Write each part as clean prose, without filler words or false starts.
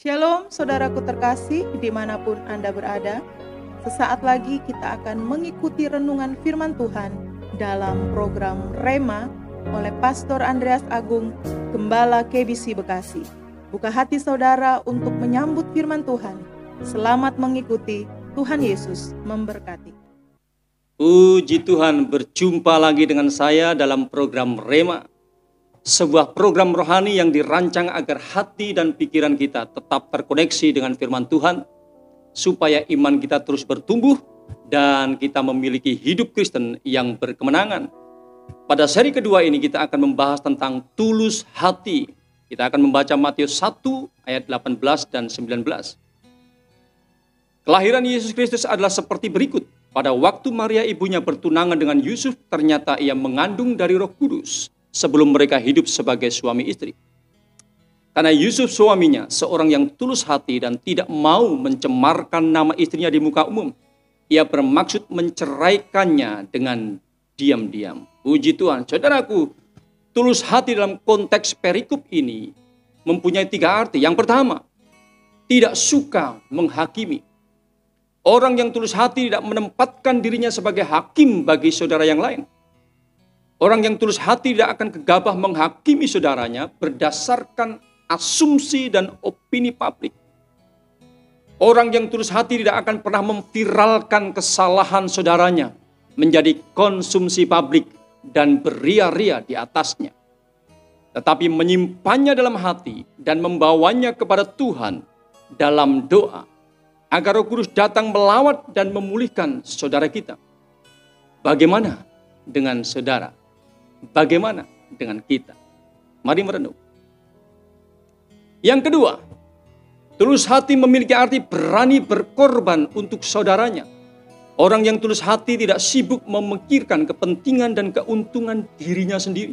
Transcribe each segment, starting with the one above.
Shalom saudaraku terkasih dimanapun Anda berada. Sesaat lagi kita akan mengikuti renungan firman Tuhan dalam program Rema oleh Pastor Andreas Agung, Gembala KBC Bekasi. Buka hati saudara untuk menyambut firman Tuhan. Selamat mengikuti, Tuhan Yesus memberkati. Puji Tuhan, berjumpa lagi dengan saya dalam program Rema. Sebuah program rohani yang dirancang agar hati dan pikiran kita tetap terkoneksi dengan firman Tuhan, supaya iman kita terus bertumbuh dan kita memiliki hidup Kristen yang berkemenangan. Pada seri kedua ini kita akan membahas tentang tulus hati. Kita akan membaca Matius 1 ayat 18 dan 19. Kelahiran Yesus Kristus adalah seperti berikut. Pada waktu Maria ibunya bertunangan dengan Yusuf, ternyata ia mengandung dari Roh Kudus sebelum mereka hidup sebagai suami istri. Karena Yusuf suaminya seorang yang tulus hati dan tidak mau mencemarkan nama istrinya di muka umum, ia bermaksud menceraikannya dengan diam-diam. Puji Tuhan, saudaraku, tulus hati dalam konteks perikop ini mempunyai 3 arti. Yang pertama, tidak suka menghakimi. Orang yang tulus hati tidak menempatkan dirinya sebagai hakim bagi saudara yang lain. Orang yang tulus hati tidak akan gegabah menghakimi saudaranya berdasarkan asumsi dan opini publik. Orang yang tulus hati tidak akan pernah memviralkan kesalahan saudaranya menjadi konsumsi publik dan beria-ria di atasnya. Tetapi menyimpannya dalam hati dan membawanya kepada Tuhan dalam doa, agar Roh Kudus datang melawat dan memulihkan saudara kita. Bagaimana dengan saudara? Bagaimana dengan kita? Mari merenung. Yang kedua, tulus hati memiliki arti berani berkorban untuk saudaranya. Orang yang tulus hati tidak sibuk memikirkan kepentingan dan keuntungan dirinya sendiri.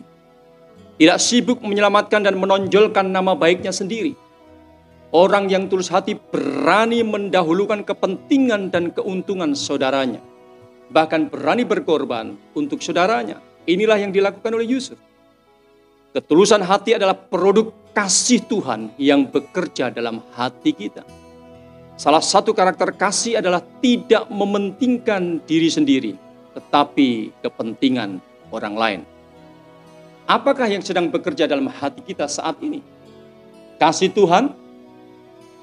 Tidak sibuk menyelamatkan dan menonjolkan nama baiknya sendiri. Orang yang tulus hati berani mendahulukan kepentingan dan keuntungan saudaranya. Bahkan berani berkorban untuk saudaranya. Inilah yang dilakukan oleh Yusuf. Ketulusan hati adalah produk kasih Tuhan yang bekerja dalam hati kita. Salah satu karakter kasih adalah tidak mementingkan diri sendiri, tetapi kepentingan orang lain. Apakah yang sedang bekerja dalam hati kita saat ini? Kasih Tuhan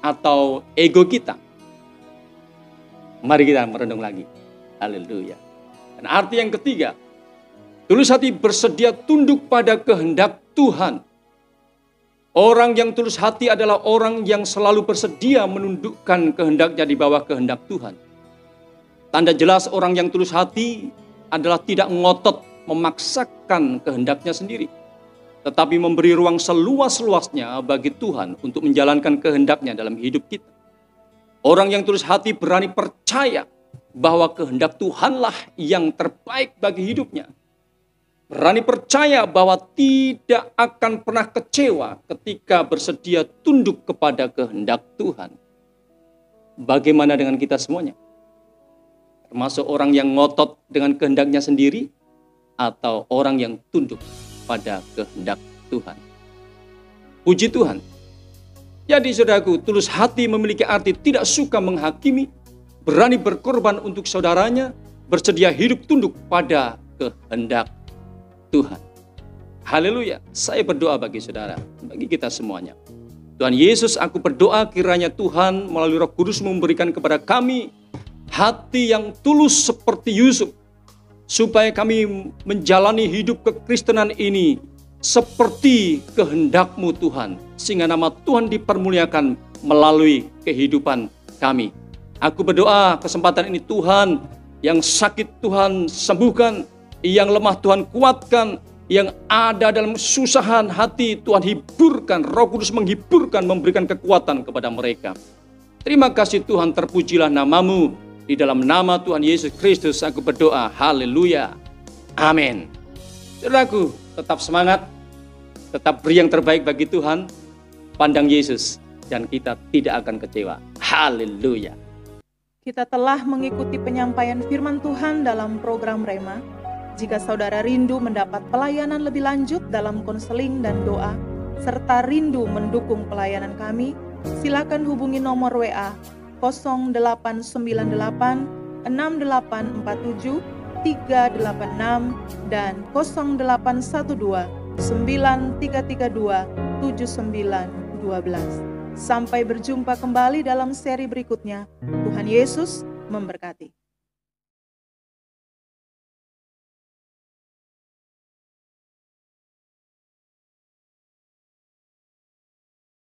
atau ego kita? Mari kita merenung lagi. Haleluya. Dan arti yang ketiga, tulus hati bersedia tunduk pada kehendak Tuhan. Orang yang tulus hati adalah orang yang selalu bersedia menundukkan kehendaknya di bawah kehendak Tuhan. Tanda jelas orang yang tulus hati adalah tidak ngotot memaksakan kehendaknya sendiri, tetapi memberi ruang seluas-luasnya bagi Tuhan untuk menjalankan kehendaknya dalam hidup kita. Orang yang tulus hati berani percaya bahwa kehendak Tuhanlah yang terbaik bagi hidupnya. Berani percaya bahwa tidak akan pernah kecewa ketika bersedia tunduk kepada kehendak Tuhan. Bagaimana dengan kita semuanya? Termasuk orang yang ngotot dengan kehendaknya sendiri atau orang yang tunduk pada kehendak Tuhan. Puji Tuhan. Jadi saudaraku, tulus hati memiliki arti tidak suka menghakimi, berani berkorban untuk saudaranya, bersedia hidup tunduk pada kehendak Tuhan. Haleluya. Saya berdoa bagi saudara, bagi kita semuanya. Tuhan Yesus, aku berdoa kiranya Tuhan melalui Roh Kudus memberikan kepada kami hati yang tulus seperti Yusuf, supaya kami menjalani hidup kekristenan ini seperti kehendak-Mu Tuhan, sehingga nama Tuhan dipermuliakan melalui kehidupan kami. Aku berdoa kesempatan ini Tuhan, yang sakit Tuhan sembuhkan, yang lemah Tuhan kuatkan, yang ada dalam kesusahan hati Tuhan hiburkan, Roh Kudus menghiburkan, memberikan kekuatan kepada mereka. Terima kasih Tuhan, terpujilah nama-Mu. Di dalam nama Tuhan Yesus Kristus aku berdoa, haleluya, amin. Saudaraku, tetap semangat, tetap beri yang terbaik bagi Tuhan, pandang Yesus, dan kita tidak akan kecewa. Haleluya. Kita telah mengikuti penyampaian firman Tuhan dalam program Rema. Jika saudara rindu mendapat pelayanan lebih lanjut dalam konseling dan doa, serta rindu mendukung pelayanan kami, silakan hubungi nomor WA 0898 6847 386 dan 0812 9332 7912. Sampai berjumpa kembali dalam seri berikutnya. Tuhan Yesus memberkati.